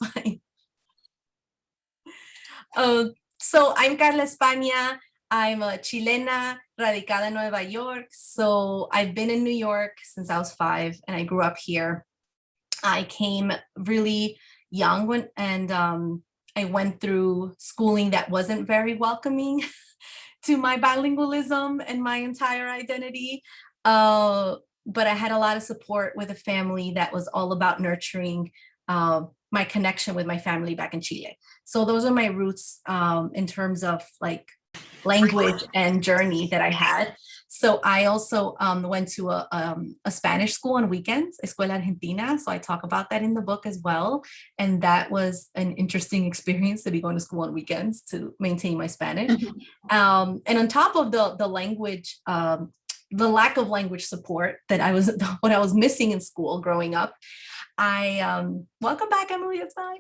fine. So I'm Carla España. I'm a Chilena radicada en Nueva York. So I've been in New York since I was 5, and I grew up here. I came really young and I went through schooling that wasn't very welcoming to my bilingualism and my entire identity. But I had a lot of support with a family that was all about nurturing my connection with my family back in Chile. So those are my roots in terms of like language and journey that I had. So I also went to a Spanish school on weekends, Escuela Argentina. So I talk about that in the book as well. And that was an interesting experience to be going to school on weekends to maintain my Spanish. And on top of the language, the lack of language support that what I was missing in school growing up, welcome back, Emily, it's fine.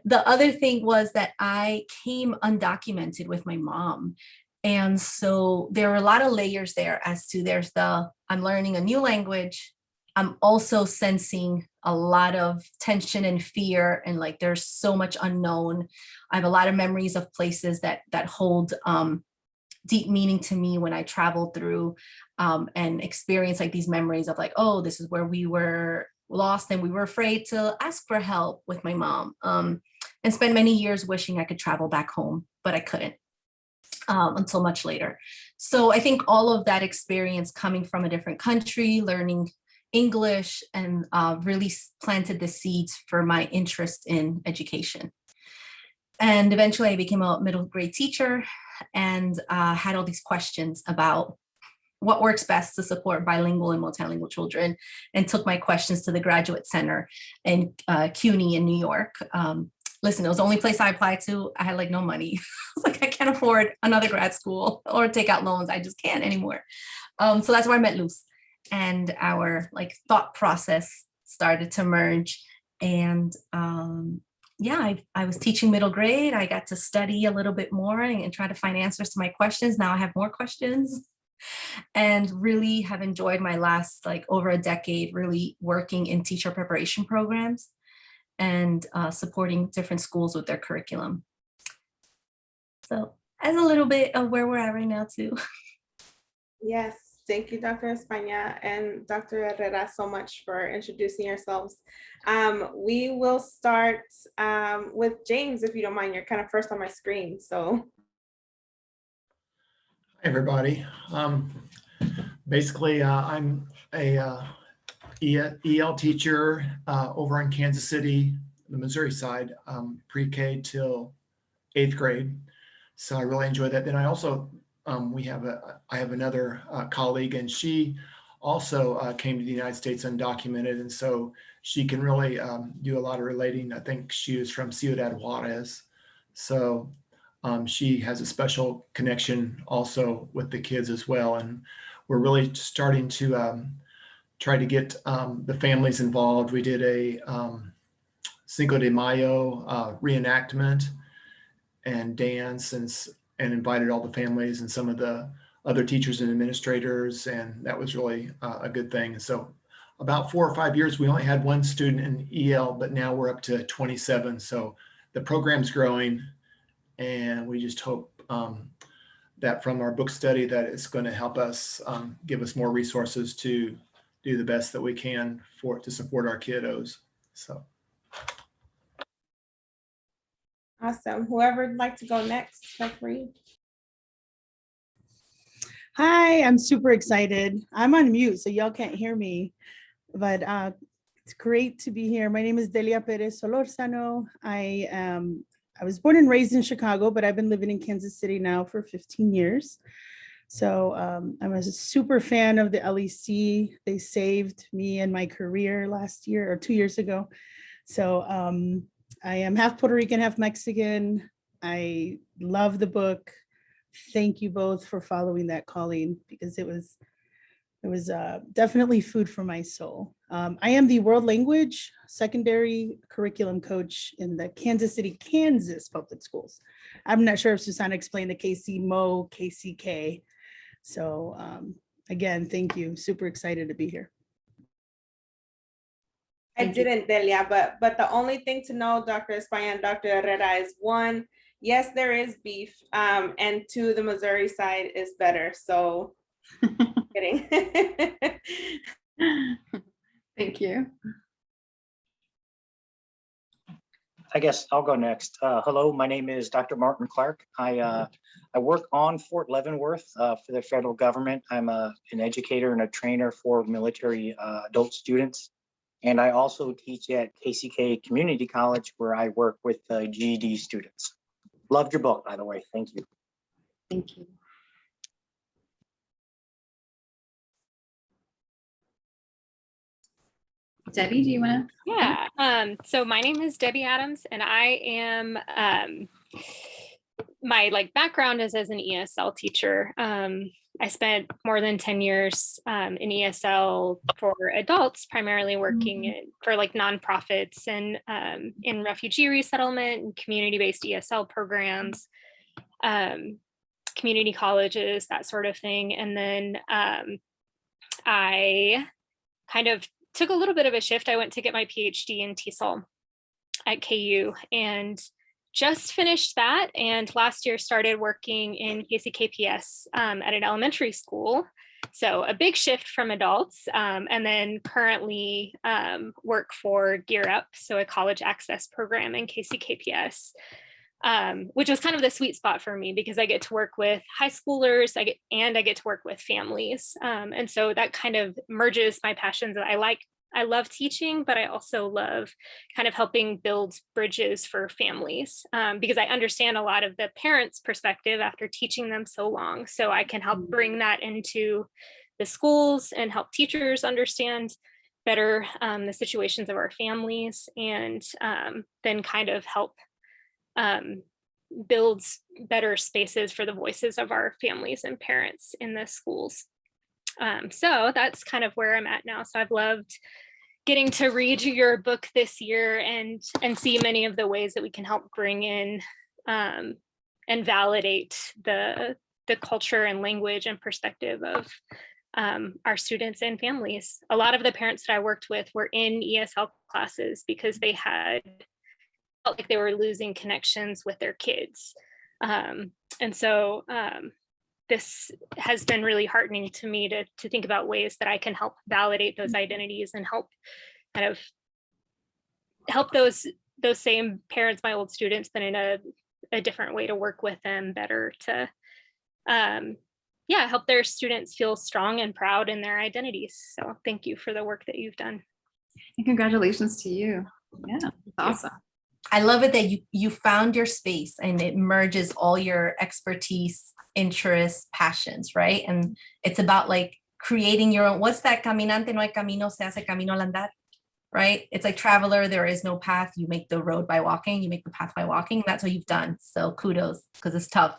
The other thing was that I came undocumented with my mom. And so there are a lot of layers there as to I'm learning a new language. I'm also sensing a lot of tension and fear, and like there's so much unknown. I have a lot of memories of places that hold deep meaning to me when I traveled through and experienced like these memories of like, oh, this is where we were lost and we were afraid to ask for help with my mom, and spent many years wishing I could travel back home, but I couldn't until much later. So I think all of that experience coming from a different country, learning English, and really planted the seeds for my interest in education. And eventually I became a middle grade teacher and had all these questions about what works best to support bilingual and multilingual children, and took my questions to the Graduate Center in CUNY in New York. Listen, it was the only place I applied to. I had like no money. I was like, I can't afford another grad school or take out loans. I just can't anymore. So that's where I met Luz, and our like thought process started to merge. And yeah, I was teaching middle grade. I got to study a little bit more and try to find answers to my questions. Now I have more questions, and really have enjoyed my last like over a decade really working in teacher preparation programs and supporting different schools with their curriculum. So as a little bit of where we're at right now too. Yes, thank you, Dr. España and Dr. Herrera, so much for introducing yourselves. We will start with James, if you don't mind. You're kind of first on my screen, so. Hi, everybody. Basically, I'm a EL teacher over in Kansas City, the Missouri side, pre-K till 8th grade. So I really enjoy that. Then I also, I have another colleague, and she also came to the United States undocumented. And so she can really do a lot of relating. I think she is from Ciudad Juarez. So she has a special connection also with the kids as well. And we're really starting to try to get the families involved. We did a Cinco de Mayo reenactment and dance and invited all the families and some of the other teachers and administrators. And that was really a good thing. And so about 4 or 5 years, we only had one student in EL, but now we're up to 27. So the program's growing, and we just hope that from our book study that it's going to help us give us more resources to do the best that we can to support our kiddos. So Awesome. Whoever would like to go next, feel free. Hi, I'm super excited. I'm on mute, so y'all can't hear me, but it's great to be here. My name is Delia Perez Solorzano. I was born and raised in Chicago, but I've been living in Kansas City now for 15 years. So I'm a super fan of the LEC. They saved me and my career last year or 2 years ago. So I am half Puerto Rican, half Mexican. I love the book. Thank you both for following that calling, because it was definitely food for my soul. I am the world language secondary curriculum coach in the Kansas City, Kansas public schools. I'm not sure if Susanna explained the KC-MO, KCK. So again, thank you. Super excited to be here. I Thank you. didn't, Delia, but the only thing to know, Dr. España and Dr. Herrera, is one, yes, there is beef, and two, the Missouri side is better. So, kidding. Thank you. I guess I'll go next. Hello, my name is Dr. Martin Clark. I work on Fort Leavenworth for the federal government. I'm an educator and a trainer for military adult students. And I also teach at KCK Community College, where I work with GED students. Loved your book, by the way. Thank you. Thank you. Debbie, do you want to? Yeah. So my name is Debbie Adams, and I am my background is as an ESL teacher. I spent more than 10 years in ESL for adults, primarily working for nonprofits and in refugee resettlement and community-based ESL programs, community colleges, that sort of thing. And then I kind of took a little bit of a shift. I went to get my PhD in TESOL at KU and just finished that. And last year started working in KCKPS at an elementary school. So a big shift from adults. And then currently work for Gear Up, so a college access program in KCKPS, which was kind of the sweet spot for me because I get to work with high schoolers, I get to work with families. And so that kind of merges my passions that I love teaching, but I also love kind of helping build bridges for families because I understand a lot of the parents' perspective after teaching them so long. So I can help bring that into the schools and help teachers understand better the situations of our families, and then kind of help builds better spaces for the voices of our families and parents in the schools. So that's kind of where I'm at now. So I've loved getting to read your book this year and see many of the ways that we can help bring in and validate the culture and language and perspective of our students and families. A lot of the parents that I worked with were in ESL classes because they felt like they were losing connections with their kids. And so this has been really heartening to me to think about ways that I can help validate those identities and help kind of help those same parents, my old students, but in a different way to work with them better to help their students feel strong and proud in their identities. So thank you for the work that you've done. And congratulations to you. Yeah, that's awesome. I love it that you found your space and it merges all your expertise, interests, passions, right? And it's about creating your own, what's that? Caminante no hay camino, se hace camino al andar, right? It's like traveler, there is no path. You make the road by walking, you make the path by walking. That's what you've done. So kudos, because it's tough.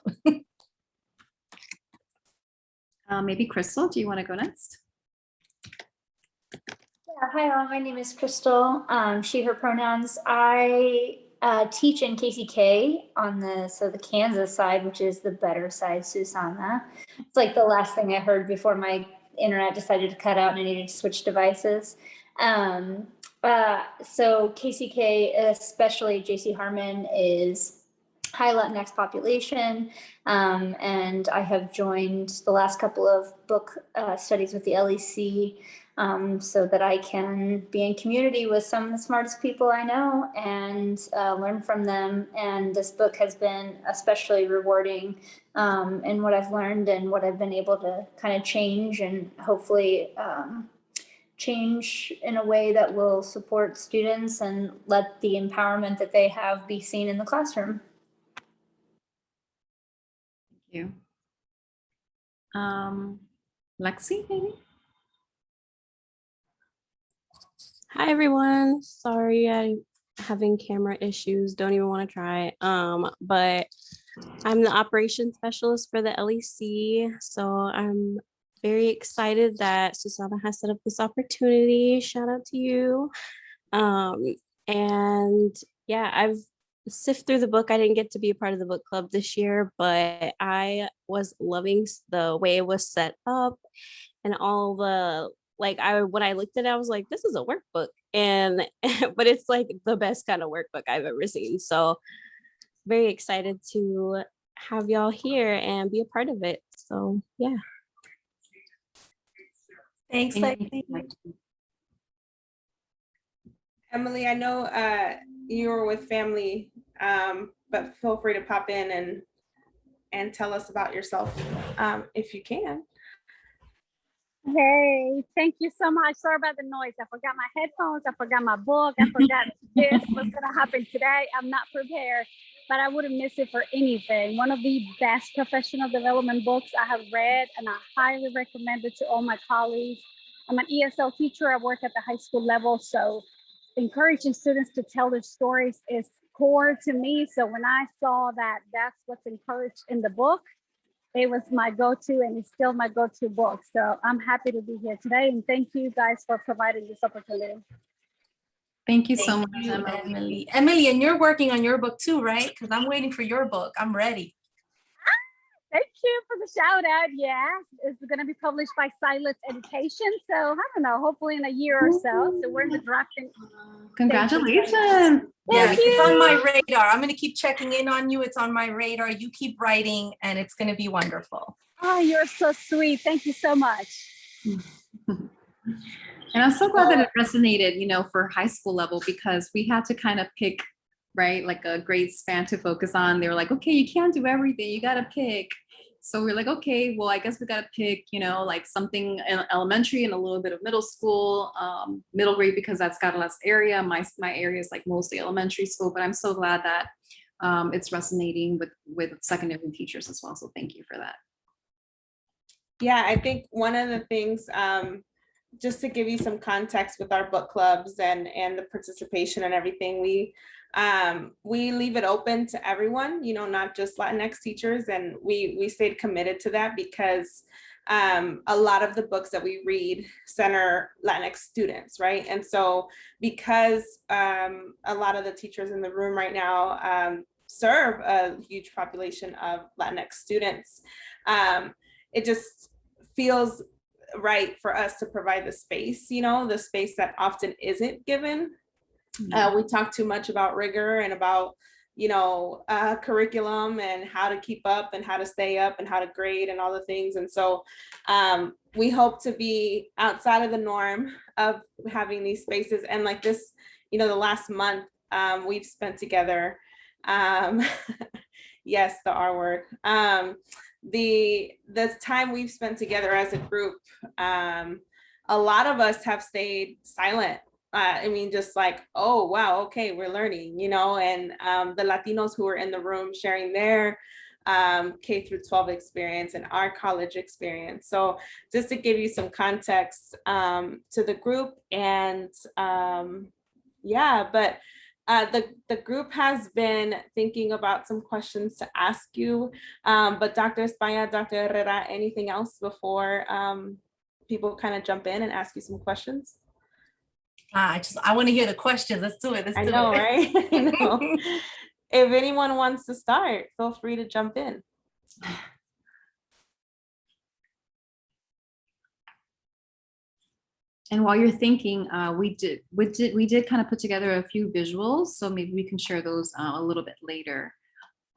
Maybe Crystal, do you want to go next? Yeah, hi all, my name is Crystal, she, her pronouns. I teach in KCK on the Kansas side, which is the better side, Susana. It's like the last thing I heard before my internet decided to cut out and I needed to switch devices. So KCK, especially JC Harmon, is high Latinx population. And I have joined the last couple of book studies with the LEC so that I can be in community with some of the smartest people I know and learn from them. And this book has been especially rewarding in what I've learned and what I've been able to kind of change and hopefully change in a way that will support students and let the empowerment that they have be seen in the classroom. Thank you. Lexi, maybe? Hi everyone. Sorry, I'm having camera issues. Don't even want to try. But I'm the operations specialist for the LEC. So I'm very excited that Susana has set up this opportunity. Shout out to you. And yeah, I've sifted through the book. I didn't get to be a part of the book club this year, but I was loving the way it was set up and all the when I looked at it, I was like, this is a workbook. and but it's like the best kind of workbook I've ever seen. So very excited to have y'all here and be a part of it. So yeah. Thanks, Lexi. Emily, I know you were with family, but feel free to pop in and tell us about yourself if you can. Hey, thank you so much. Sorry about the noise. I forgot my headphones. I forgot my book. I forgot this. What's going to happen today? I'm not prepared, but I wouldn't miss it for anything. One of the best professional development books I have read, and I highly recommend it to all my colleagues. I'm an ESL teacher. I work at the high school level. So encouraging students to tell their stories is core to me. So when I saw that that's what's encouraged in the book, it was my go-to, and it's still my go-to book. So I'm happy to be here today, and thank you guys for providing this opportunity. Thank you so Thank much, you, Emily. Emily. Emily, and you're working on your book too, right? Because I'm waiting for your book. I'm ready. Thank you for the shout out. Yeah, it's going to be published by Silence Education. So I don't know, hopefully in a year or so. So we're in the drafting. Congratulations. Yes, it's on my radar. I'm going to keep checking in on you. It's on my radar. You keep writing, and it's going to be wonderful. Oh, you're so sweet. Thank you so much. And I'm so glad that it resonated, you know, for high school level, because we had to kind of pick, right, like a grade span to focus on. They were like, okay, you can't do everything. You got to pick. So we're like, okay, well, I guess we got to pick, you know, like something in elementary and a little bit of middle school, middle grade, because that's got less area. My area is like mostly elementary school, but I'm so glad that it's resonating with secondary teachers as well. So thank you for that. Yeah, I think one of the things, just to give you some context with our book clubs and the participation and everything, we leave it open to everyone, you know, not just Latinx teachers. And we stayed committed to that because a lot of the books that we read center Latinx students, right? And so because a lot of the teachers in the room right now serve a huge population of Latinx students, it just feels right for us to provide the space, you know, the space that often isn't given. We talk too much about rigor and about, you know, curriculum and how to keep up and how to stay up and how to grade and all the things. And so we hope to be outside of the norm of having these spaces. And like this, you know, the last month we've spent together, yes, the R word, the time we've spent together as a group, a lot of us have stayed silent. I mean, just like, oh, wow, okay, we're learning, you know, and the Latinos who are in the room sharing their K through 12 experience and our college experience. So just to give you some context to the group, and yeah, but the group has been thinking about some questions to ask you, but Dr. España, Dr. Herrera, anything else before people kind of jump in and ask you some questions? I want to hear the questions. Let's do it. I know, right? I know. If anyone wants to start, feel free to jump in. And while you're thinking, we did kind of put together a few visuals, so maybe we can share those a little bit later.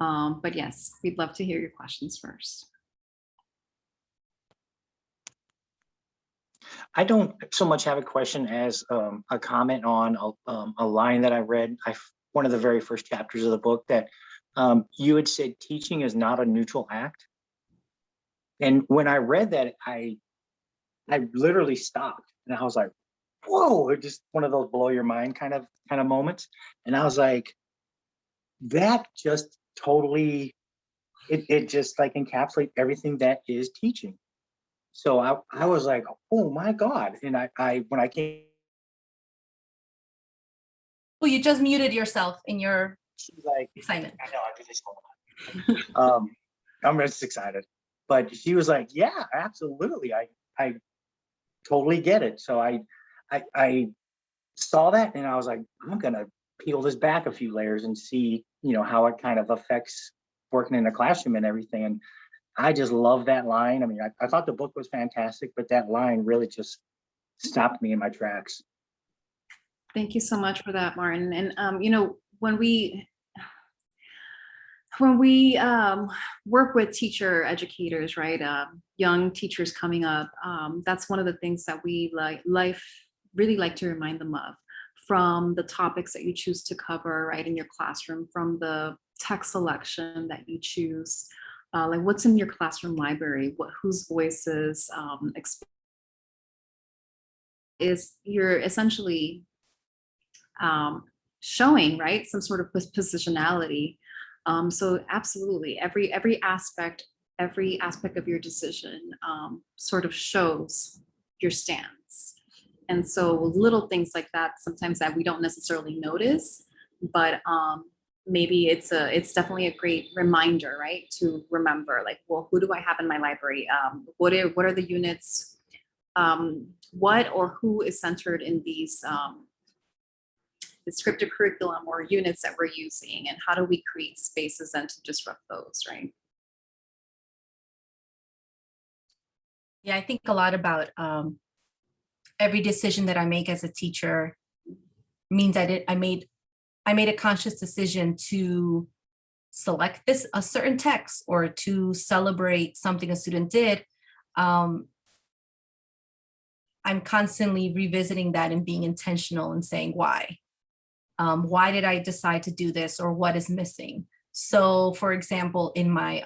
But yes, we'd love to hear your questions first. I don't so much have a question as a comment on a line that I read. One of the very first chapters of the book, that you had said teaching is not a neutral act. And when I read that, I literally stopped and I was like, whoa, it just one of those blow your mind kind of moments. And I was like, that just totally, it just like encapsulates everything that is teaching. So I was like, oh my God. And when I came. Well, you just muted yourself in your excitement. I know, I do this all the time. I'm just excited. But she was like, yeah, absolutely. I totally get it. So I saw that and I was like, I'm gonna peel this back a few layers and see, you know, how it kind of affects working in the classroom and everything. And I just love that line. I mean, I thought the book was fantastic, but that line really just stopped me in my tracks. Thank you so much for that, Martin. And you know, when we work with teacher educators, right, young teachers coming up, that's one of the things that we really like to remind them of, from the topics that you choose to cover, right, in your classroom, from the text selection that you choose, like what's in your classroom library, whose voices is you're essentially showing, right, some sort of positionality. So absolutely, every aspect of your decision sort of shows your stance. And so little things like that, sometimes that we don't necessarily notice, but maybe it's definitely a great reminder, right, to remember, like, well, who do I have in my library? What are the units? What or who is centered in these descriptive curriculum or units that we're using, and how do we create spaces and to disrupt those, right? Yeah, I think a lot about every decision that I make as a teacher means I made a conscious decision to select a certain text or to celebrate something a student did. I'm constantly revisiting that and being intentional and saying why. Why did I decide to do this, or what is missing? So for example, in my,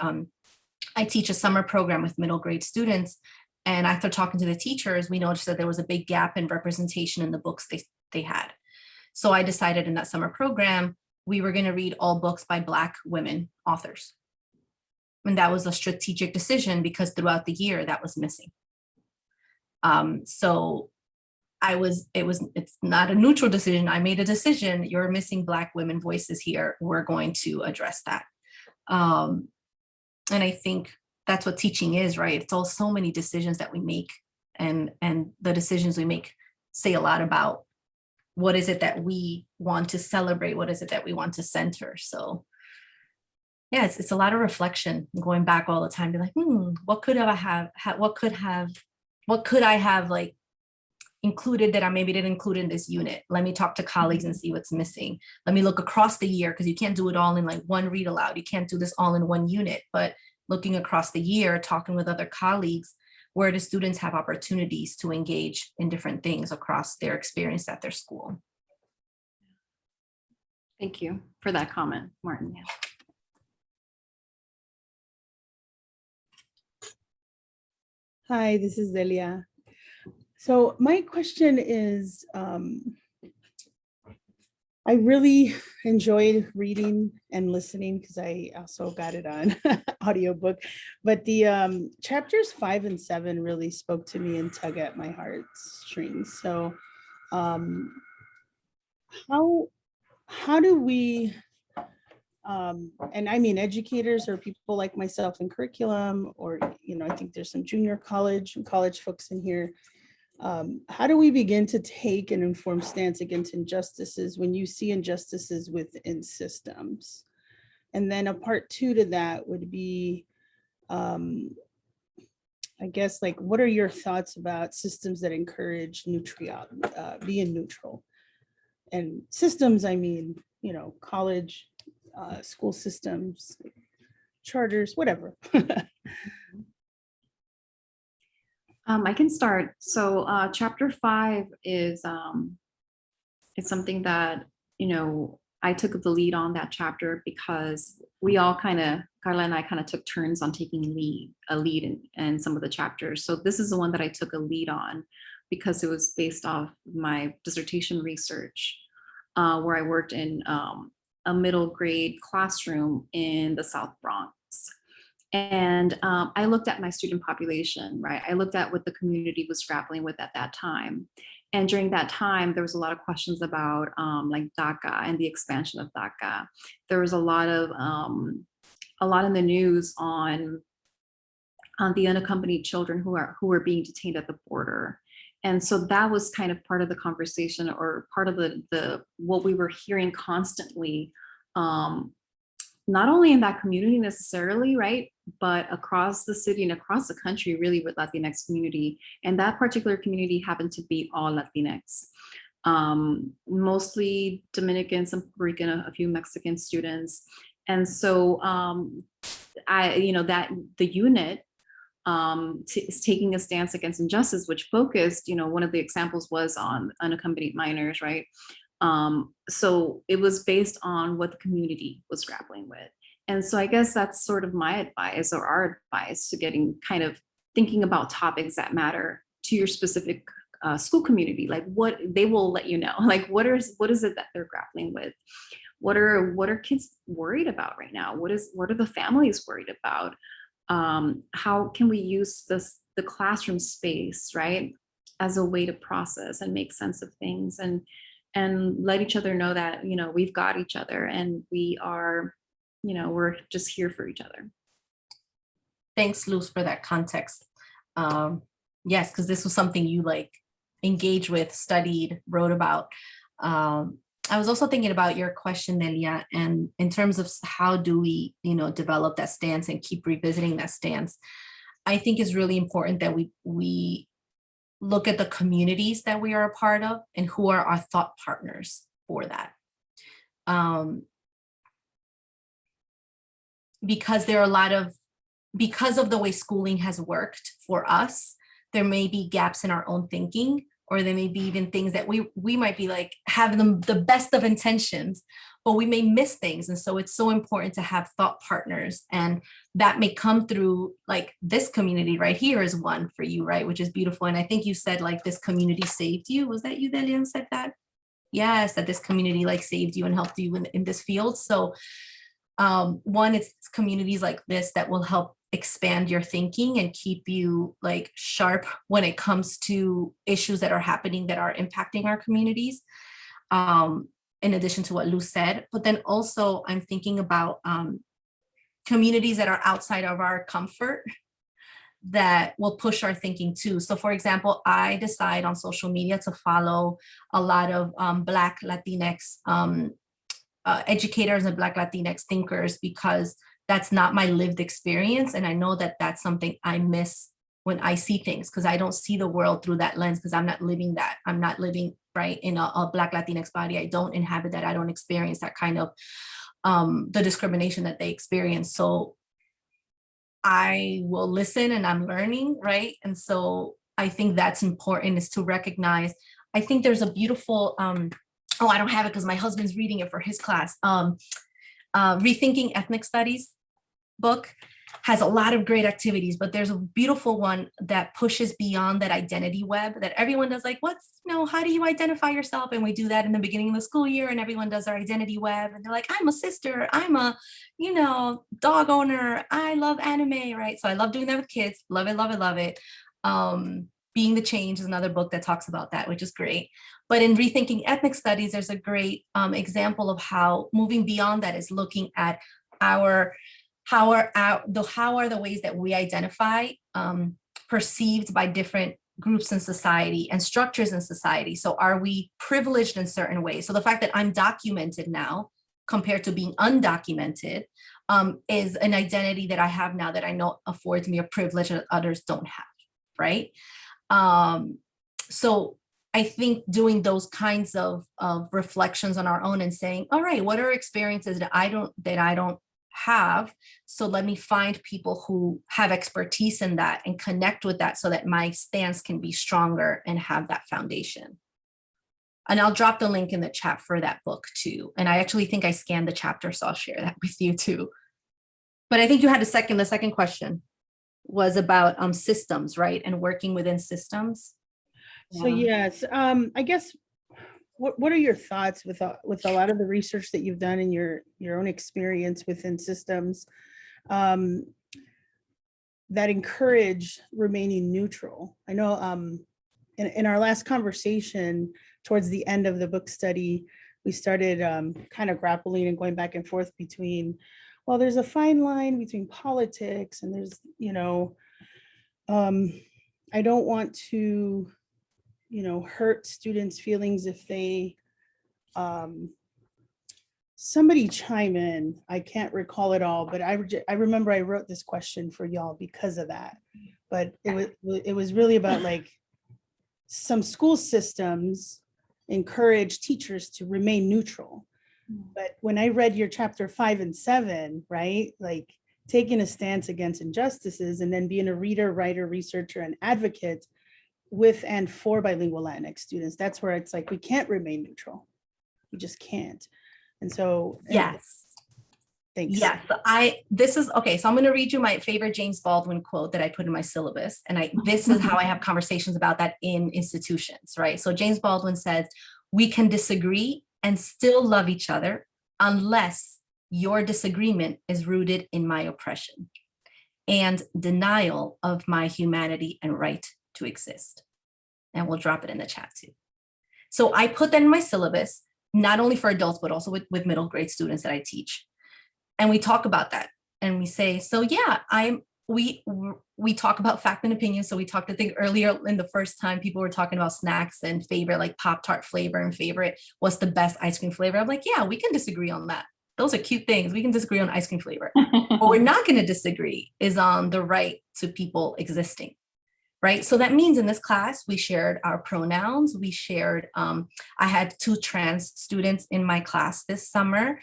I teach a summer program with middle grade students, and after talking to the teachers, we noticed that there was a big gap in representation in the books they had. So I decided in that summer program, we were gonna read all books by Black women authors. And that was a strategic decision because throughout the year that was missing. So it's not a neutral decision. I made a decision. You're missing Black women voices here. We're going to address that. And I think that's what teaching is, right? It's all so many decisions that we make, and the decisions we make say a lot about what is it that we want to celebrate? What is it that we want to center? So yeah, it's a lot of reflection, going back all the time, be like, what could I have like included that I maybe didn't include in this unit? Let me talk to colleagues and see what's missing. Let me look across the year, because you can't do it all in like one read aloud. You can't do this all in one unit, but looking across the year, talking with other colleagues, where do students have opportunities to engage in different things across their experience at their school? Thank you for that comment, Martin. Yeah. Hi, this is Delia. So my question is, I really enjoyed reading and listening because I also got it on audiobook, but the chapters 5 and 7 really spoke to me and tug at my heartstrings. So how do we, and I mean educators or people like myself in curriculum, or, you know, I think there's some junior college and college folks in here. How do we begin to take an informed stance against injustices when you see injustices within systems? And then a part 2 to that would be, I guess, like, what are your thoughts about systems that encourage being neutral? And systems, I mean, you know, college, school systems, charters, whatever. I can start. So chapter 5 is it's something that, you know, I took the lead on that chapter because we all Carla and I kind of took turns on taking a lead in some of the chapters. So this is the one that I took a lead on because it was based off my dissertation research, where I worked in a middle grade classroom in the South Bronx. And I looked at my student population, right? I looked at what the community was grappling with at that time. And during that time, there was a lot of questions about like DACA and the expansion of DACA. There was a lot in the news on the unaccompanied children who were being detained at the border. And so that was kind of part of the conversation, or part of the what we were hearing constantly, not only in that community necessarily, right, but across the city and across the country, really, with Latinx community. And that particular community happened to be all Latinx. mostly Dominican, some Puerto Rican, a few Mexican students. And so that the unit is taking a stance against injustice, which focused, one of the examples was on unaccompanied minors, right? So it was based on what the community was grappling with. And so I guess that's sort of my advice, or our advice, to getting kind of thinking about topics that matter to your specific school community. Like, what they will let you know, like what is it that they're grappling with? What are kids worried about right now? What are the families worried about? How can we use the classroom space, right, as a way to process and make sense of things, and let each other know that, we've got each other, and we are, we're just here for each other. Thanks, Luz, for that context. Yes, because this was something you engaged with, studied, wrote about. I was also thinking about your question, Delia, and in terms of how do we, develop that stance and keep revisiting that stance. I think it's really important that we look at the communities that we are a part of and who are our thought partners for that. Because there are because of the way schooling has worked for us, there may be gaps in our own thinking, or there may be even things that we might be have the best of intentions, but we may miss things. And so it's so important to have thought partners, and that may come through this community right here is one for you, right? Which is beautiful. And I think you said this community saved you. Was that you, Delia, said that? Yes, that this community saved you and helped you in this field. So one, it's communities like this that will help expand your thinking and keep you sharp when it comes to issues that are happening that are impacting our communities, in addition to what Luz said. But then also I'm thinking about communities that are outside of our comfort that will push our thinking too. So for example, I decide on social media to follow a lot of Black Latinx educators and Black Latinx thinkers, because that's not my lived experience. And I know that that's something I miss when I see things, because I don't see the world through that lens, because I'm not living that. I'm not living right in a Black Latinx body. I don't inhabit that. I don't experience that kind of the discrimination that they experience. So I will listen, and I'm learning, right? And so I think that's important, is to recognize. I think there's a beautiful, I don't have it because my husband's reading it for his class. Rethinking Ethnic Studies book has a lot of great activities, but there's a beautiful one that pushes beyond that identity web that everyone does, how do you identify yourself? And we do that in the beginning of the school year, and everyone does their identity web, and they're like, I'm a sister, I'm a, dog owner, I love anime, right? So I love doing that with kids, love it, love it, love it. Being the Change is another book that talks about that, which is great. But in Rethinking Ethnic Studies, there's a great example of how moving beyond that is looking at how are the ways that we identify perceived by different groups in society and structures in society. So are we privileged in certain ways? So the fact that I'm documented now compared to being undocumented is an identity that I have now that I know affords me a privilege that others don't have, right? So I think doing those kinds of reflections on our own and saying, all right, what are experiences that I don't have? So let me find people who have expertise in that and connect with that so that my stance can be stronger and have that foundation. And I'll drop the link in the chat for that book too. And I actually think I scanned the chapter, so I'll share that with you too. But I think you had the second question was about systems, right? And working within systems. So yes, I guess, what are your thoughts with a lot of the research that you've done in your own experience within systems that encourage remaining neutral? I know in our last conversation towards the end of the book study, we started kind of grappling and going back and forth between, well, there's a fine line between politics and there's, I don't want to, hurt students' feelings if they, somebody chime in, I can't recall it all, but I remember I wrote this question for y'all because of that. But it was really about some school systems encourage teachers to remain neutral. But when I read your chapter 5 and 7, right, like taking a stance against injustices and then being a reader, writer, researcher, and advocate with and for bilingual Latinx students, that's where it's like, we can't remain neutral. We just can't. And so, Yes. thanks. Yes, this is, okay, so I'm going to read you my favorite James Baldwin quote that I put in my syllabus. And this is how I have conversations about that in institutions, right? So James Baldwin says, we can disagree and still love each other unless your disagreement is rooted in my oppression and denial of my humanity and right to exist. And we'll drop it in the chat too. So I put that in my syllabus, not only for adults, but also with middle grade students that I teach. And we talk about that and we say, so yeah, we talk about fact and opinion. So we talked, I think earlier in the first time people were talking about snacks and favorite, like Pop-Tart flavor and favorite, what's the best ice cream flavor? I'm like, yeah, we can disagree on that. Those are cute things. We can disagree on ice cream flavor. What we're not going to disagree is on the right to people existing, right? So that means in this class, we shared our pronouns. We shared, I had 2 trans students in my class this summer.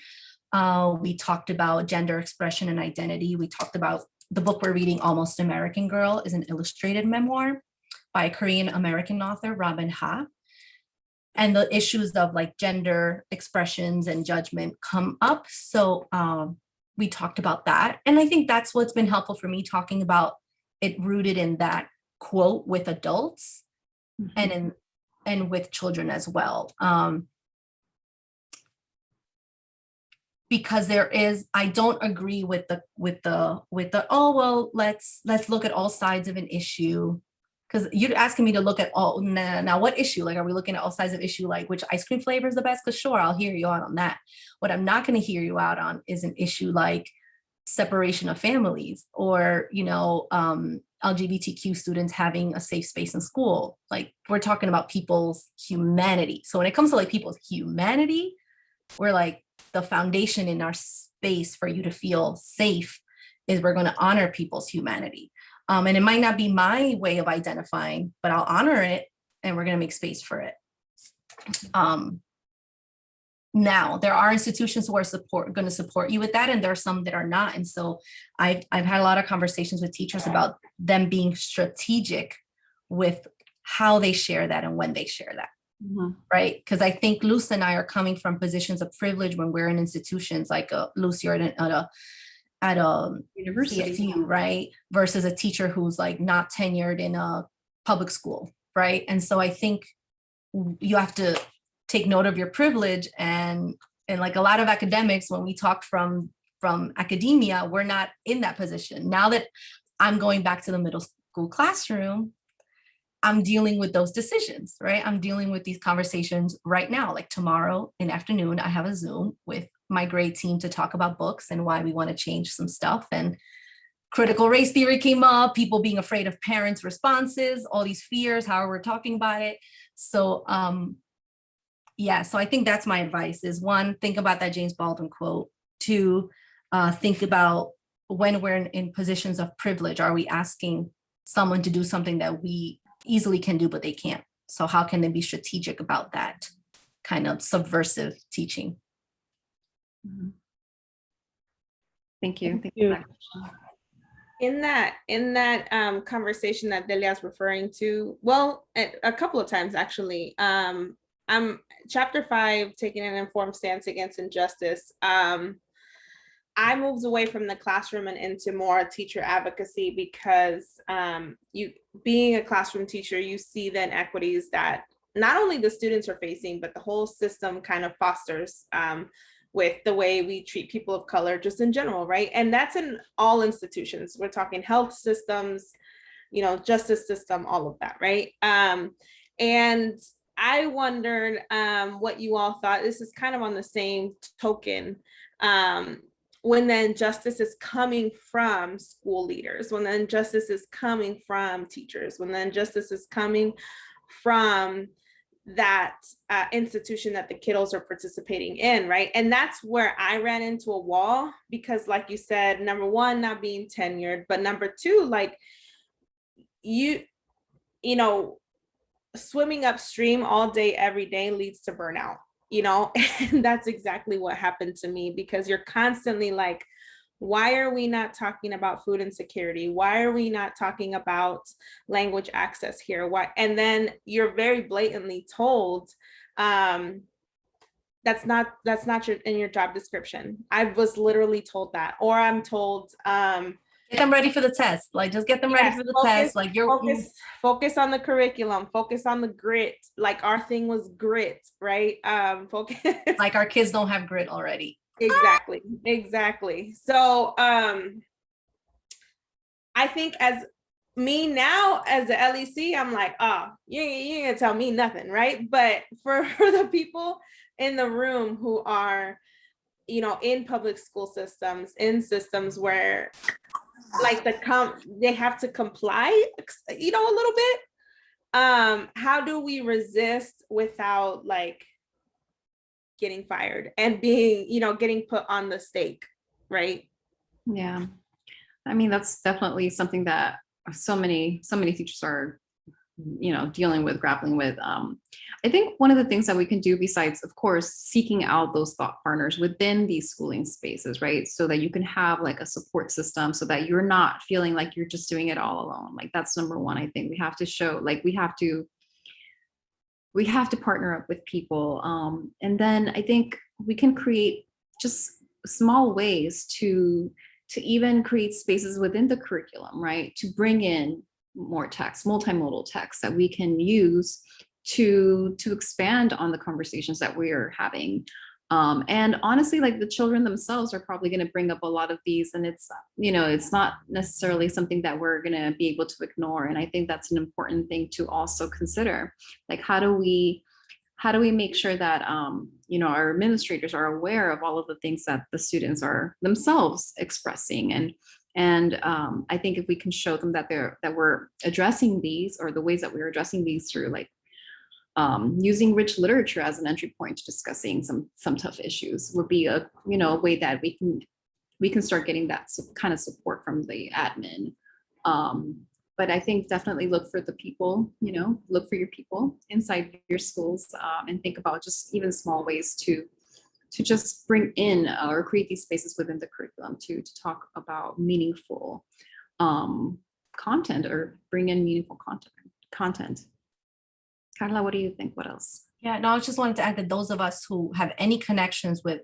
We talked about gender expression and identity. We talked about the book we're reading, Almost American Girl, is an illustrated memoir by a Korean American author, Robin Ha. And the issues of like gender expressions and judgment come up. So we talked about that. And I think that's what's been helpful for me, talking about it rooted in that quote with adults and with children as well. Because there is, I don't agree with the oh well, let's look at all sides of an issue, because you're asking me to look at all, now what issue? Like, are we looking at all sides of issue, like which ice cream flavor is the best? Because sure, I'll hear you out on that. What I'm not going to hear you out on is an issue like separation of families, or LGBTQ students having a safe space in school. Like, we're talking about people's humanity. So when it comes to like people's humanity, we're like, the foundation in our space for you to feel safe is we're going to honor people's humanity. And it might not be my way of identifying, but I'll honor it and we're going to make space for it. Now, there are institutions who are going to support you with that, and there are some that are not. And so I've had a lot of conversations with teachers about them being strategic with how they share that and when they share that. Right? Because I think Luz and I are coming from positions of privilege when we're in institutions like Luz, you're at a university, CSU, right? Versus a teacher who's like not tenured in a public school, right? And so I think you have to take note of your privilege, and like a lot of academics, when we talk from academia, we're not in that position. Now that I'm going back to the middle school classroom, I'm dealing with those decisions, right? I'm dealing with these conversations right now. Like tomorrow in the afternoon, I have a Zoom with my grade team to talk about books and why we want to change some stuff. And critical race theory came up, people being afraid of parents' responses, all these fears, how we're talking about it. So yeah, so I think that's my advice is 1, think about that James Baldwin quote. 2, think about when we're in positions of privilege, are we asking someone to do something that we easily can do, but they can't? So how can they be strategic about that kind of subversive teaching? Thank you. Thank you. In that conversation that Delia is referring to, well, a couple of times actually, I'm chapter 5, taking an informed stance against injustice. I moved away from the classroom and into more teacher advocacy because you being a classroom teacher, you see the inequities that not only the students are facing, but the whole system kind of fosters with the way we treat people of color just in general, right? And that's in all institutions. We're talking health systems, justice system, all of that, right? And I wondered what you all thought. This is kind of on the same token. When the injustice is coming from school leaders, when the injustice is coming from teachers, when the injustice is coming from that institution that the kiddos are participating in, right? And that's where I ran into a wall because, like you said, number 1, not being tenured, but number 2, like you know, swimming upstream all day, every day leads to burnout, you know, and that's exactly what happened to me, because you're constantly like, why are we not talking about food insecurity? Why are we not talking about language access here? Why? And then you're very blatantly told, that's not in your job description. I was literally told that, or I'm told, Get them ready for the test. Like, just get them ready for the test. Like, focus on the curriculum, focus on the grit. Like, our thing was grit, right? Focus. Like, our kids don't have grit already. Exactly. So I think as me now as the LEC, I'm like, oh, you ain't gonna tell me nothing, right? But for the people in the room who are, you know, in public school systems, in systems where like they have to comply, you know, a little bit. How do we resist without like getting fired and being, you know, getting put on the stake, right? Yeah, I mean, that's definitely something that so many teachers are, you know, dealing with, grappling with. I think one of the things that we can do, besides, of course, seeking out those thought partners within these schooling spaces, right? So that you can have like a support system, so that you're not feeling like you're just doing it all alone. Like, that's number one. I think we have to show, like, we have to partner up with people. And then I think we can create just small ways to even create spaces within the curriculum, right? To bring in more text, multimodal text that we can use to expand on the conversations that we're having. And honestly, like, the children themselves are probably going to bring up a lot of these, and it's, you know, it's not necessarily something that we're going to be able to ignore. And I think that's an important thing to also consider. Like, how do we make sure that, you know, our administrators are aware of all of the things that the students are themselves expressing? And I think if we can show them that we're addressing these, or the ways that we're addressing these through, like, using rich literature as an entry point to discussing some tough issues, would be a, you know, a way that we can start getting that kind of support from the admin. But I think definitely look for the people, you know, look for your people inside your schools, and think about just even small ways to just bring in or create these spaces within the curriculum to talk about meaningful content, or bring in meaningful content. Carla, what do you think? What else? Yeah, no, I just wanted to add that those of us who have any connections with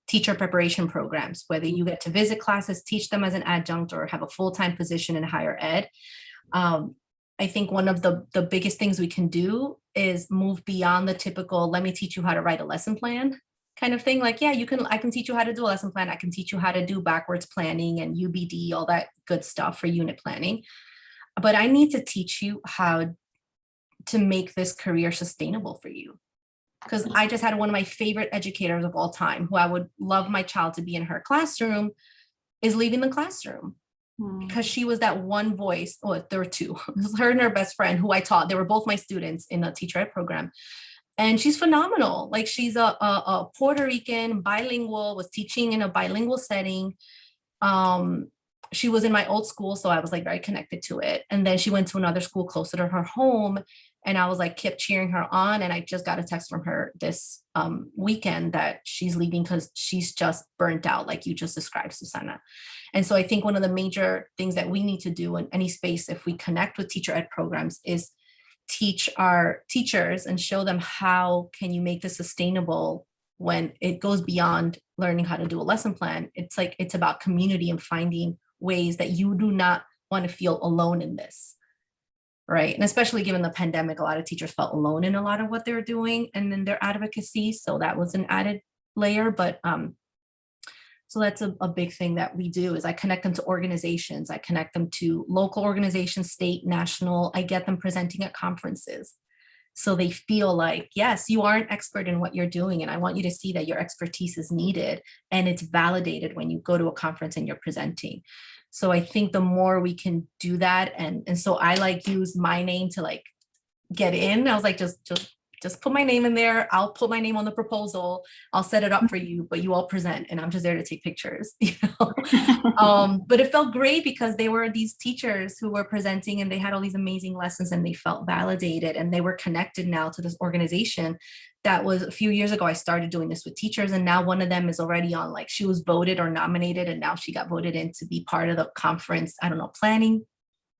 teacher preparation programs, whether you get to visit classes, teach them as an adjunct, or have a full-time position in higher ed, I think one of the biggest things we can do is move beyond the typical, let me teach you how to write a lesson plan kind of thing. Like, yeah, I can teach you how to do a lesson plan. I can teach you how to do backwards planning and UBD, all that good stuff for unit planning. But I need to teach you how to make this career sustainable for you. Because I just had one of my favorite educators of all time, who I would love my child to be in her classroom, is leaving the classroom. Because she was that one voice. Oh, there were two. It was her and her best friend, who I taught. They were both my students in the teacher ed program. And she's phenomenal. Like, she's a Puerto Rican, bilingual, was teaching in a bilingual setting. She was in my old school, so I was like very connected to it. And then she went to another school closer to her home, and I was like, kept cheering her on. And I just got a text from her this weekend that she's leaving because she's just burnt out, like you just described, Susana. And so I think one of the major things that we need to do in any space, if we connect with teacher ed programs, is teach our teachers and show them how can you make this sustainable when it goes beyond learning how to do a lesson plan. It's like, it's about community and finding ways that you do not want to feel alone in this, right? And especially given the pandemic, a lot of teachers felt alone in a lot of what they were doing and then their advocacy. So that was an added layer. But so that's a big thing that we do, is I connect them to organizations. I connect them to local organizations, state, national. I get them presenting at conferences. So they feel like, yes, you are an expert in what you're doing. And I want you to see that your expertise is needed and it's validated when you go to a conference and you're presenting. So I think the more we can do that, and so I like use my name to like get in. I was like, just just put my name in there. I'll put my name on the proposal. I'll set it up for you, but you all present and I'm just there to take pictures, you know? But it felt great because they were these teachers who were presenting and they had all these amazing lessons and they felt validated and they were connected now to this organization. That was a few years ago, I started doing this with teachers and now one of them is already on, like she was voted or nominated and now she got voted in to be part of the conference, I don't know, planning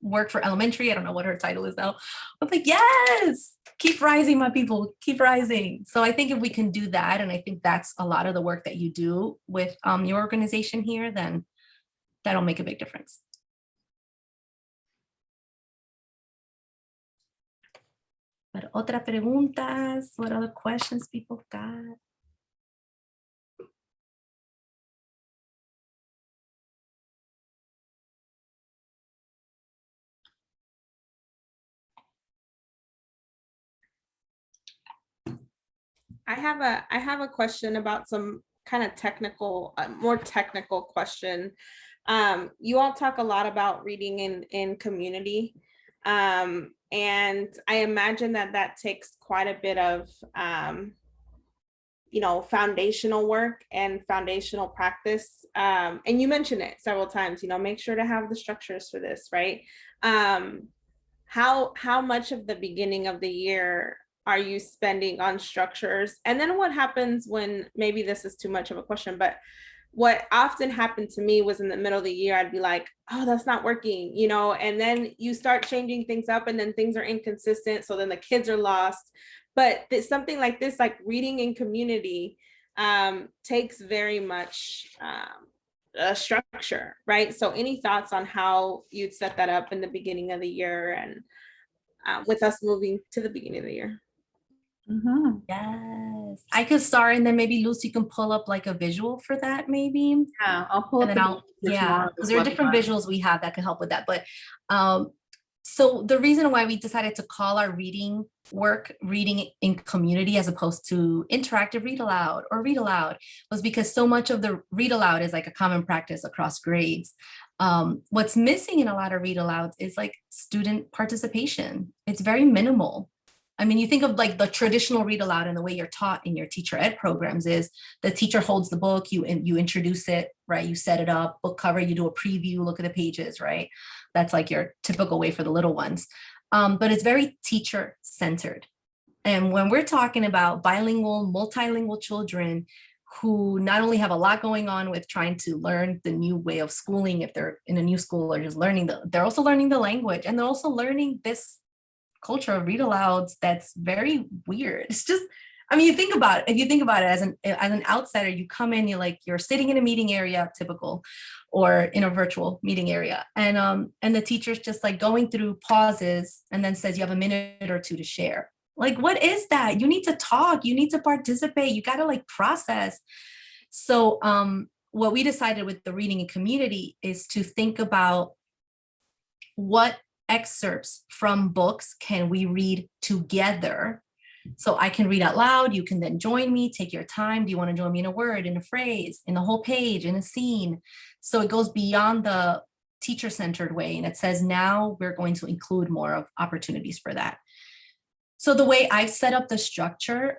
work for elementary. I don't know what her title is now. I'm like, yes, keep rising, my people, keep rising. So I think if we can do that, and I think that's a lot of the work that you do with your organization here, then that'll make a big difference. But otra preguntas, what other questions people got? I have a question about some kind of technical, more technical question. You all talk a lot about reading in community. And I imagine that takes quite a bit of, you know, foundational work and foundational practice. And you mentioned it several times, you know, make sure to have the structures for this, right? How much of the beginning of the year are you spending on structures? And then what happens when, maybe this is too much of a question, but what often happened to me was in the middle of the year, I'd be like, oh, that's not working, you know, and then you start changing things up and then things are inconsistent. So then the kids are lost. But something like this, like reading in community, takes very much a structure, right? So any thoughts on how you'd set that up in the beginning of the year and with us moving to the beginning of the year? Mm-hmm. Yes, I could start and then maybe Lucy can pull up like a visual for that maybe. Yeah, I'll pull And up then the I'll, picture yeah, tomorrow, because this there are different webinar. visuals we have that can help with that. But so the reason why we decided to call our reading work reading in community as opposed to interactive read aloud or read aloud was because so much of the read aloud is like a common practice across grades. What's missing in a lot of read alouds is like student participation. It's very minimal. I mean, you think of like the traditional read aloud and the way you're taught in your teacher ed programs is the teacher holds the book, you introduce it, right? You set it up, book cover, you do a preview, look at the pages, right? That's like your typical way for the little ones. But it's very teacher centered. And when we're talking about bilingual, multilingual children who not only have a lot going on with trying to learn the new way of schooling, if they're in a new school or just learning, they're also learning the language and they're also learning this culture of read alouds that's very weird. It's just, I mean, you think about it, if you think about it as an outsider, you come in, you're sitting in a meeting area, typical, or in a virtual meeting area. And the teacher's just like going through pauses and then says you have a minute or two to share. Like, what is that? You need to talk, you need to participate, you got to like process. So what we decided with the reading in community is to think about what excerpts from books can we read together. So I can read out loud, you can then join me, take your time. Do you want to join me in a word, in a phrase, in the whole page, in a scene? So it goes beyond the teacher-centered way. And it says now we're going to include more of opportunities for that. So the way I set up the structure,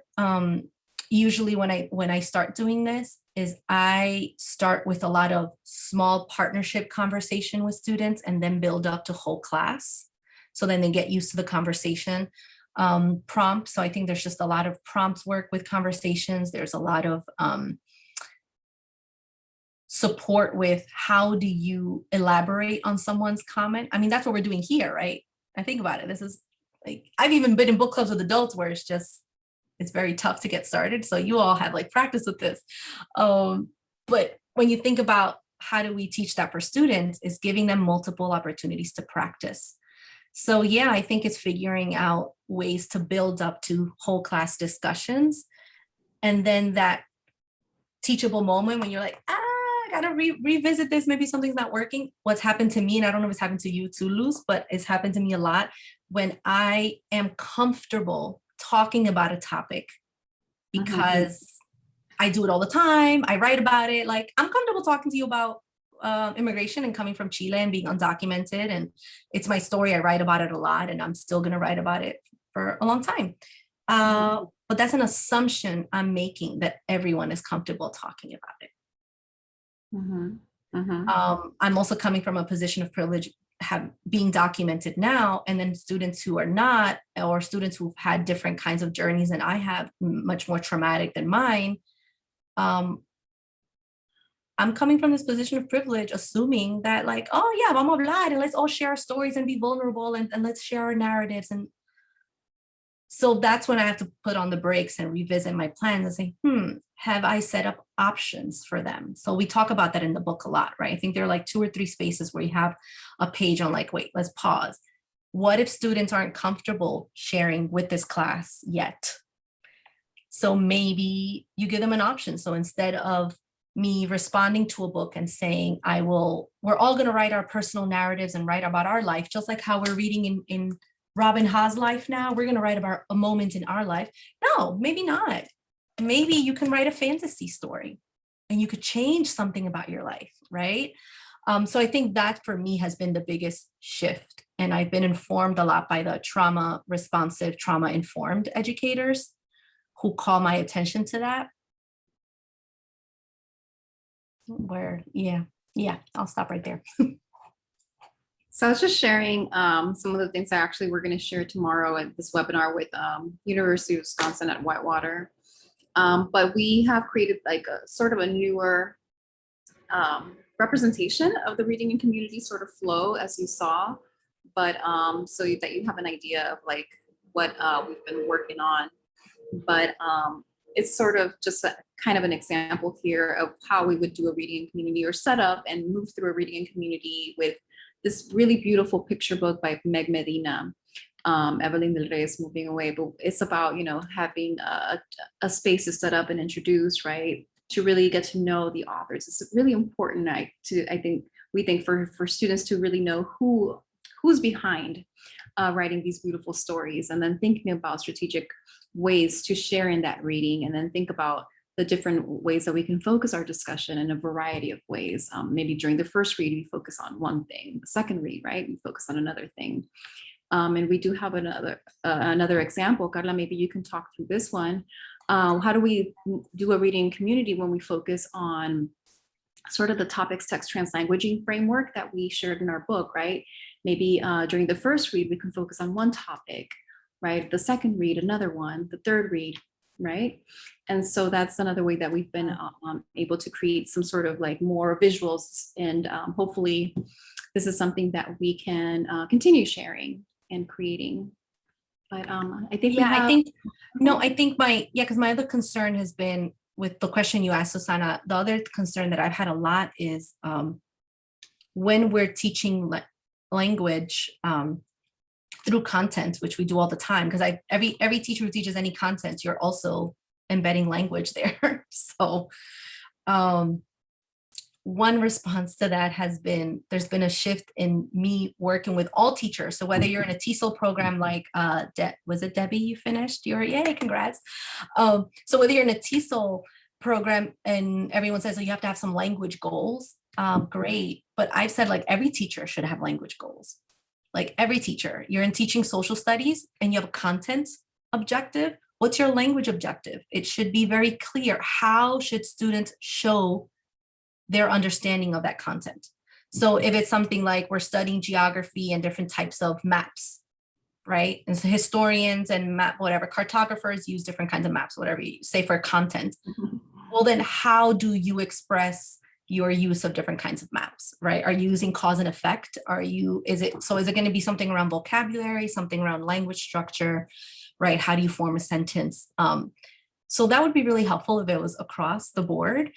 usually when I start doing this is I start with a lot of small partnership conversation with students and then build up to whole class. So then they get used to the conversation prompts. So I think there's just a lot of prompts work with conversations. There's a lot of support with how do you elaborate on someone's comment? I mean, that's what we're doing here, right? I think about it. This is like, I've even been in book clubs with adults where it's very tough to get started. So you all have like practice with this. But when you think about how do we teach that for students is giving them multiple opportunities to practice. So yeah, I think it's figuring out ways to build up to whole class discussions. And then that teachable moment when you're like, I gotta revisit this, maybe something's not working. What's happened to me, and I don't know if it's happened to you too, Luz, but it's happened to me a lot when I am comfortable talking about a topic because I do it all the time. I write about it. Like I'm comfortable talking to you about immigration and coming from Chile and being undocumented. And it's my story. I write about it a lot and I'm still going to write about it for a long time. But that's an assumption I'm making that everyone is comfortable talking about it. I'm also coming from a position of privilege, being documented now, and then students who are not, or students who've had different kinds of journeys than I have, much more traumatic than mine. I'm coming from this position of privilege, assuming that like, oh yeah, vamos a hablar and let's all share our stories and be vulnerable and let's share our narratives. And so that's when I have to put on the brakes and revisit my plans and say, have I set up options for them? So we talk about that in the book a lot, right? I think there are like 2 or 3 spaces where you have a page on like, wait, let's pause. What if students aren't comfortable sharing with this class yet? So maybe you give them an option. So instead of me responding to a book and saying, we're all going to write our personal narratives and write about our life, just like how we're reading in Robin Ha's life now, we're going to write about a moment in our life. No, maybe not. Maybe you can write a fantasy story and you could change something about your life, right? So I think that for me has been the biggest shift. And I've been informed a lot by the trauma responsive, trauma informed educators who call my attention to that. Yeah, I'll stop right there. So I was just sharing some of the things that actually we're going to share tomorrow at this webinar with University of Wisconsin at Whitewater. But we have created like a sort of a newer representation of the reading and community sort of flow, as you saw, but so that you have an idea of like what we've been working on. But it's sort of just kind of an example here of how we would do a reading and community or set up and move through a reading and community with this really beautiful picture book by Meg Medina, Evelyn Del Reyes, Moving Away. But it's about, having a space to set up and introduce, right? To really get to know the authors. It's really important, we think for students to really know who's behind writing these beautiful stories, and then thinking about strategic ways to share in that reading, and then think about the different ways that we can focus our discussion in a variety of ways. Maybe during the first read, we focus on one thing. The second read, right, we focus on another thing. And we do have another example. Carla, maybe you can talk through this one. How do we do a reading community when we focus on sort of the topics text translanguaging framework that we shared in our book, right? Maybe during the first read, we can focus on one topic, right? The second read, another one, the third read, right? And so that's another way that we've been able to create some sort of like more visuals, and hopefully this is something that we can continue sharing and creating. But I think because my other concern has been with the question you asked, Susana. The other concern that I've had a lot is when we're teaching language through content, which we do all the time, because every teacher who teaches any content, you're also embedding language there. So one response to that has been, there's been a shift in me working with all teachers. So whether you're in a TESOL program like, was it Debbie you finished? Yay, congrats. So whether you're in a TESOL program and everyone says, oh, you have to have some language goals, great. But I've said like every teacher should have language goals. Like every teacher, you're in teaching social studies and you have a content objective. What's your language objective? It should be very clear. How should students show their understanding of that content? So if it's something like we're studying geography and different types of maps, right? And so historians and cartographers use different kinds of maps, whatever you say for content. Well, then how do you express your use of different kinds of maps, right? Are you using cause and effect? Is it going to be something around vocabulary, something around language structure, right? How do you form a sentence? So that would be really helpful if it was across the board.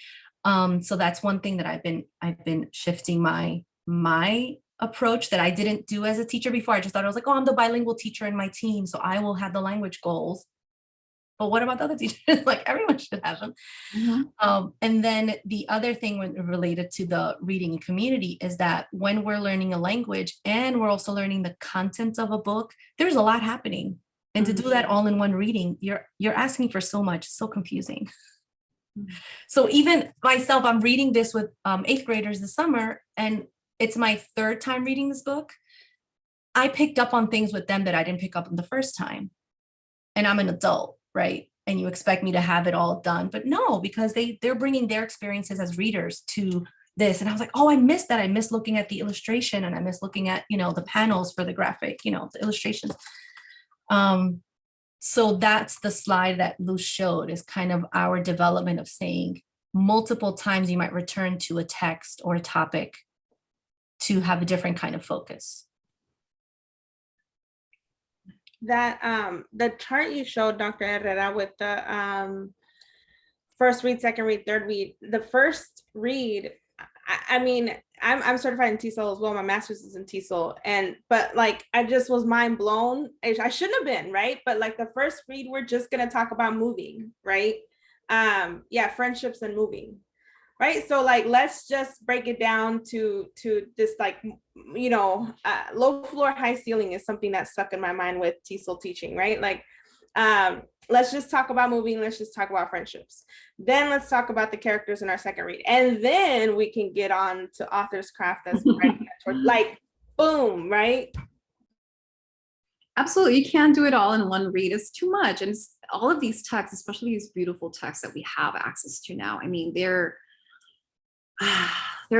So that's one thing that I've been shifting my approach that I didn't do as a teacher before. I just thought I was like, oh, I'm the bilingual teacher in my team, so I will have the language goals. But what about the other teachers? Like everyone should have them. Mm-hmm. And then the other thing related to the reading and community is that when we're learning a language and we're also learning the content of a book, there's a lot happening. And to do that all in one reading, you're asking for so much, so confusing. So even myself, I'm reading this with 8th graders this summer, and it's my 3rd time reading this book. I picked up on things with them that I didn't pick up on the first time. and I'm an adult, right? And you expect me to have it all done, but no, because they're bringing their experiences as readers to this. And I was like, oh, I missed that. I miss looking at the illustration, and I miss looking at, the panels for the graphic, the illustrations. So that's the slide that Luz showed, is kind of our development of saying multiple times you might return to a text or a topic to have a different kind of focus. That the chart you showed, Dr. Herrera, with the first read, second read, third read, the first read, I mean, I'm certified in TESOL as well. My master's is in TESOL, but like, I just was mind blown. I shouldn't have been, right? But like the first read, we're just gonna talk about moving, right? Yeah, friendships and moving, right? So like, let's just break it down to this, like, low floor, high ceiling is something that's stuck in my mind with TESOL teaching, right? Like, let's just talk about moving. Let's just talk about friendships. Then let's talk about the characters in our second read. And then we can get on to author's craft as like, boom, right? Absolutely. You can't do it all in one read. It's too much. And all of these texts, especially these beautiful texts that we have access to now, I mean, they're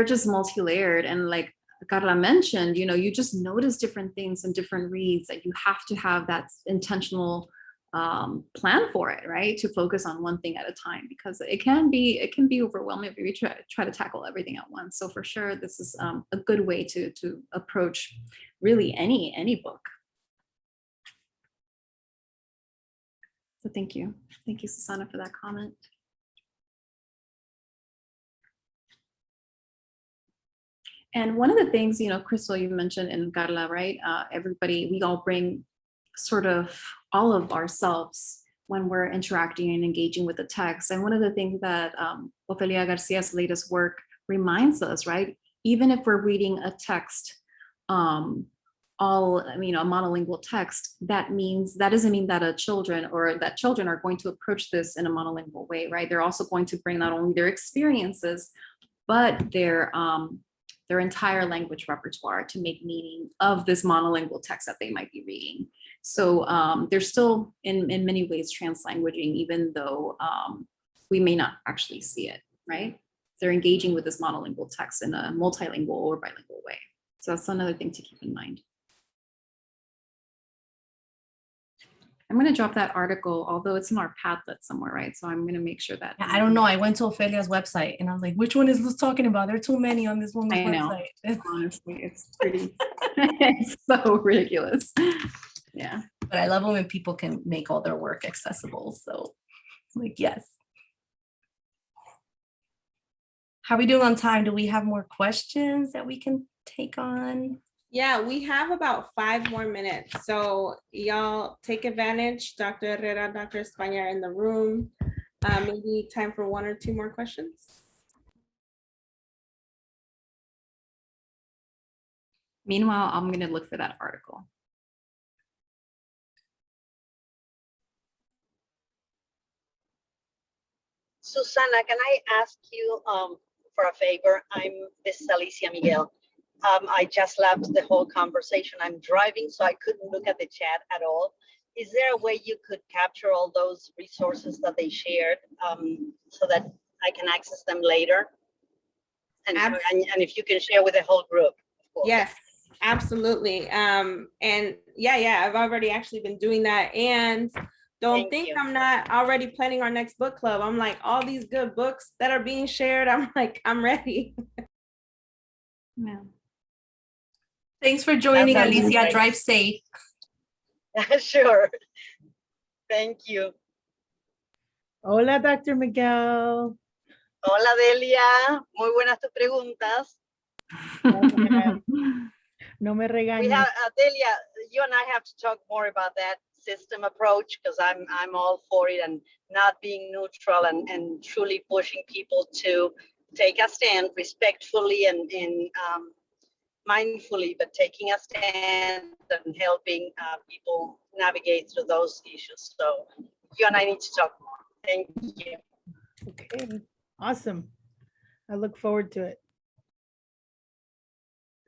just multi-layered. And like Carla mentioned, you just notice different things in different reads, that you have to have that intentional plan for it, right? To focus on one thing at a time, because it can be overwhelming if you try to tackle everything at once. So for sure, this is a good way to approach really any book. So thank you, Susana, for that comment. And one of the things, Crystal, you mentioned, and Carla, right? Everybody, we all bring sort of all of ourselves when we're interacting and engaging with the text. And one of the things that Ofelia Garcia's latest work reminds us, right? Even if we're reading a text, a monolingual text, that doesn't mean that children are going to approach this in a monolingual way, right? They're also going to bring not only their experiences, but their entire language repertoire to make meaning of this monolingual text that they might be reading. So they're still in many ways translanguaging, even though we may not actually see it, right? They're engaging with this monolingual text in a multilingual or bilingual way. So that's another thing to keep in mind. I'm going to drop that article, although it's in our Padlet somewhere, right? So I'm going to make sure that. I don't know. I went to Ophelia's website and I was like, which one is Luz talking about? There are too many on this woman's website. Honestly, it's pretty, it's so ridiculous. Yeah. But I love it when people can make all their work accessible. So like, yes. How are we doing on time? Do we have more questions that we can take on? Yeah, we have about 5 more minutes. So y'all take advantage. Dr. Herrera, Dr. España are in the room. Maybe time for 1 or 2 more questions. Meanwhile, I'm going to look for that article. Susana, can I ask you for a favor? This is Alicia Miguel. I just left the whole conversation. I'm driving, so I couldn't look at the chat at all. Is there a way you could capture all those resources that they shared so that I can access them later? And if you can share with the whole group, of course. Yes, absolutely. And yeah, I've already actually been doing that. And don't think I'm not already planning our next book club. I'm like, all these good books that are being shared, I'm like, I'm ready. Yeah. Thanks for joining, Alicia. Great. Drive safe. Sure. Thank you. Hola, Dr. Miguel. Hola, Delia. Muy buenas tus preguntas. No me regañes. We have, Delia, you and I have to talk more about that system approach, because I'm all for it, and not being neutral and truly pushing people to take a stand respectfully and mindfully, but taking a stand and helping people navigate through those issues. So you and I need to talk more. Thank you. Okay, awesome. I look forward to it.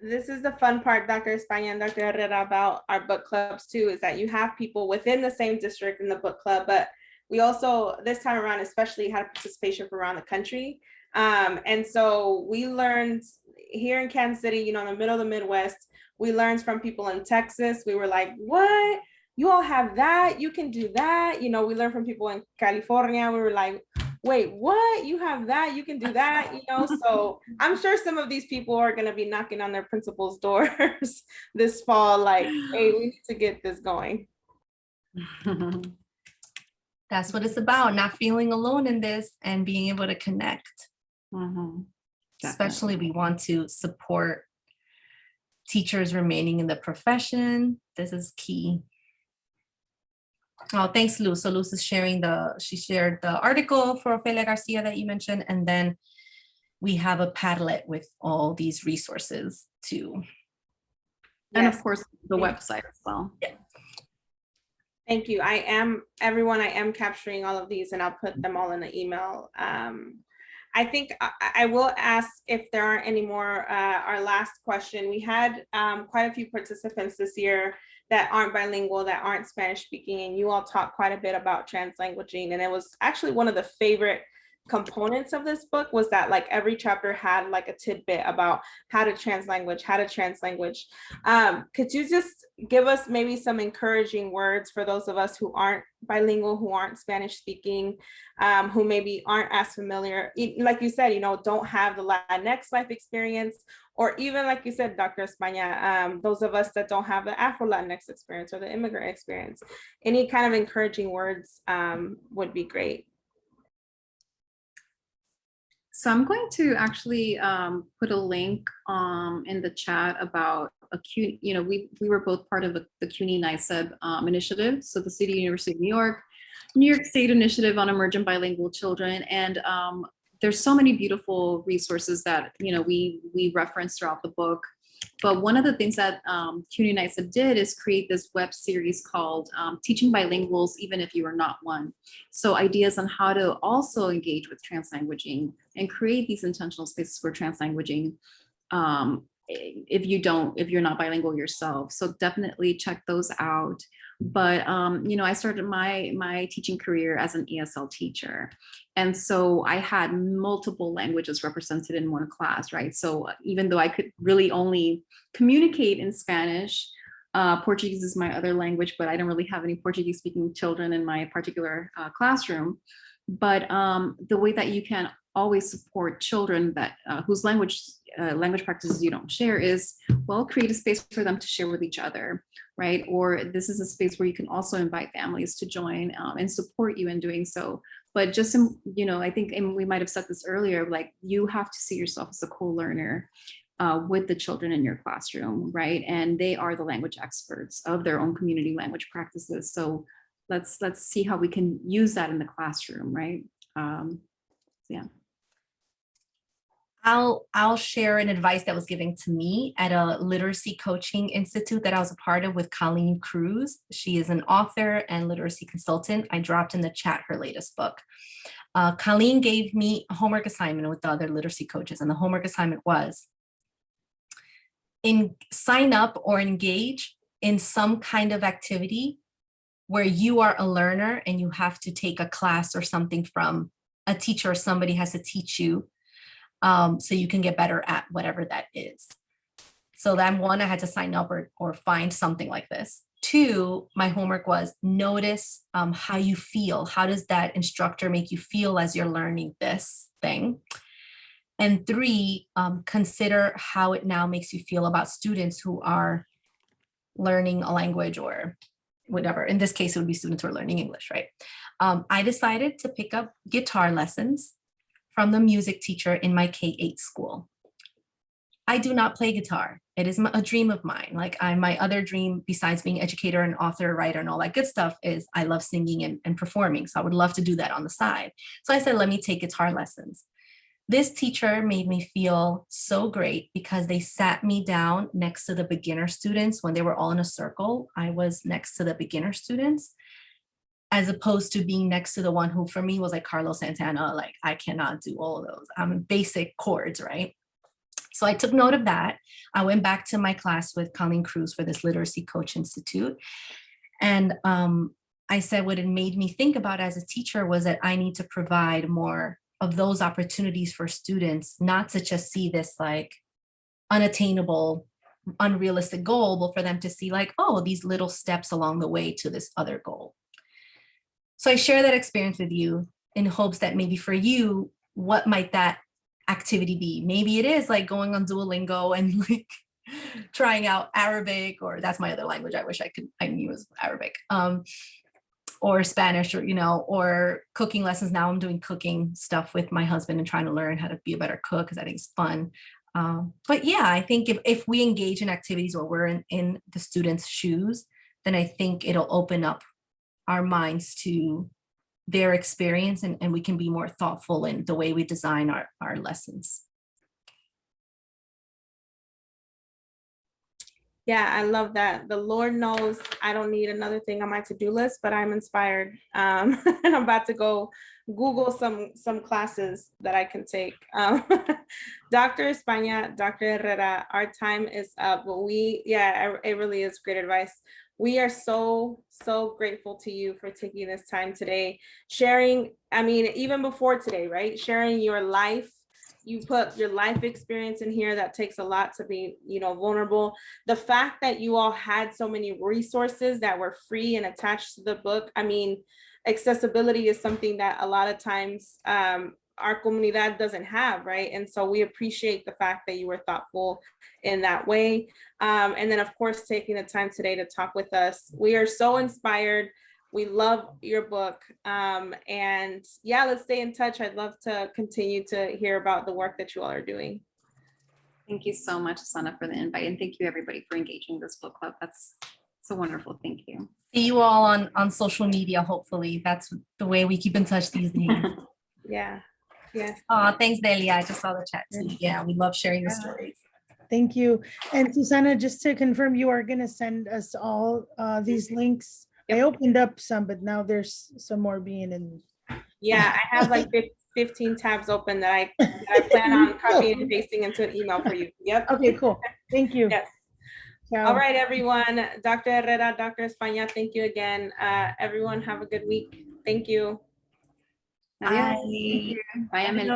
This is the fun part, Dr. España and Dr. Herrera, about our book clubs too, is that you have people within the same district in the book club, but we also, this time around especially, had participation from around the country. And so we learned here in Kansas City, you know, in the middle of the Midwest, we learned from people in Texas. We were like, what? You all have that? You can do that? You know, we learned from people in California. We were like, wait, what? You have that? You can do that? You know, so I'm sure some of these people are going to be knocking on their principal's doors this fall, like, hey, we need to get this going. That's what it's about, not feeling alone in this and being able to connect. Especially we want to support teachers remaining in the profession. This is key. Oh, thanks, Luz. So Luz is sharing she shared the article for Ophelia Garcia that you mentioned, and then we have a Padlet with all these resources too. And of course, the website as well. Yeah. Thank you. I am capturing all of these and I'll put them all in the email. I think I will ask if there aren't any more, our last question. We had quite a few participants this year that aren't bilingual, that aren't Spanish speaking, and you all talked quite a bit about translanguaging. And it was actually one of the favorite components of this book was that like every chapter had like a tidbit about how to translanguage. Could you just give us maybe some encouraging words for those of us who aren't bilingual, who aren't Spanish speaking, who maybe aren't as familiar, like you said, you know, don't have the Latinx life experience, or even like you said, Dr. España, those of us that don't have the Afro-Latinx experience or the immigrant experience. Any kind of encouraging words would be great. So I'm going to actually put a link in the chat about we were both part of the CUNY NYSEB initiative. So the City University of New York State Initiative on Emergent Bilingual Children. And there's so many beautiful resources that, you know, we reference throughout the book. But one of the things that CUNY NYSEB did is create this web series called Teaching Bilinguals, Even If You Are Not One. So ideas on how to also engage with translanguaging and create these intentional spaces for translanguaging if you're not bilingual yourself. So definitely check those out. But you know, I started my teaching career as an ESL teacher. And so I had multiple languages represented in one class, right? So even though I could really only communicate in Spanish, Portuguese is my other language, but I don't really have any Portuguese speaking children in my particular classroom. But the way that you can always support children that whose language practices you don't share is, well, create a space for them to share with each other, right? Or this is a space where you can also invite families to join and support you in doing so. But just, you know, I think, and we might have said this earlier, like you have to see yourself as a co-learner with the children in your classroom, right? And they are the language experts of their own community language practices. So let's see how we can use that in the classroom, right? Yeah. I'll share an advice that was given to me at a literacy coaching institute that I was a part of with Colleen Cruz. She is an author and literacy consultant. I dropped in the chat her latest book. Colleen gave me a homework assignment with the other literacy coaches, and the homework assignment was sign up or engage in some kind of activity where you are a learner and you have to take a class or something from a teacher, or somebody has to teach you so you can get better at whatever that is. So then one, I had to sign up or find something like this. Two, my homework was notice how you feel. How does that instructor make you feel as you're learning this thing? And three, consider how it now makes you feel about students who are learning a language or whatever. In this case, it would be students who are learning English, right? I decided to pick up guitar lessons from the music teacher in my K-8 school. I do not play guitar. It is a dream of mine. Like my other dream, besides being educator and author, writer, and all that good stuff, is I love singing and performing. So I would love to do that on the side. So I said, let me take guitar lessons. This teacher made me feel so great because they sat me down next to the beginner students when they were all in a circle. I was next to the beginner students, as opposed to being next to the one who for me was like Carlos Santana. Like I cannot do all of those. Basic chords, right? So I took note of that. I went back to my class with Colleen Cruz for this Literacy Coach Institute. And I said what it made me think about as a teacher was that I need to provide more of those opportunities for students, not to just see this like unattainable, unrealistic goal, but for them to see like, oh, these little steps along the way to this other goal. So I share that experience with you in hopes that maybe for you, what might that activity be? Maybe it is like going on Duolingo and like trying out Arabic, or that's my other language. I wish I knew was Arabic, or Spanish, or, you know, or cooking lessons. Now I'm doing cooking stuff with my husband and trying to learn how to be a better cook because I think it's fun. But yeah, I think if we engage in activities where we're in the students' shoes, then I think it'll open up our minds to their experience, and we can be more thoughtful in the way we design our lessons. Yeah, I love that. The Lord knows I don't need another thing on my to-do list, but I'm inspired. And I'm about to go Google some classes that I can take. Dr. España, Dr. Herrera, our time is up, but it really is great advice. We are so grateful to you for taking this time today, sharing, I mean, even before today, right? Sharing your life. You put your life experience in here. That takes a lot to be, you know, vulnerable. The fact that you all had so many resources that were free and attached to the book. I mean, accessibility is something that a lot of times our comunidad doesn't have, right? And so we appreciate the fact that you were thoughtful in that way. And then of course, taking the time today to talk with us. We are so inspired. We love your book. And yeah, let's stay in touch. I'd love to continue to hear about the work that you all are doing. Thank you so much, Sana, for the invite. And thank you everybody for engaging in this book club. That's so wonderful. Thank you. See you all on social media, hopefully. That's the way we keep in touch these days. Yeah. Yes. Oh, thanks, Delia. I just saw the chat too. Yeah, we love sharing the stories. Thank you. And Susana, just to confirm, you are going to send us all these links. I opened up some, but now there's some more being in. Yeah, I have like 15 tabs open that I plan on copying and pasting into an email for you. Yep. Okay, cool. Thank you. Yes. Ciao. All right, everyone. Dr. Herrera, Dr. España, thank you again. Everyone have a good week. Thank you. Bye. Bye, Amelia.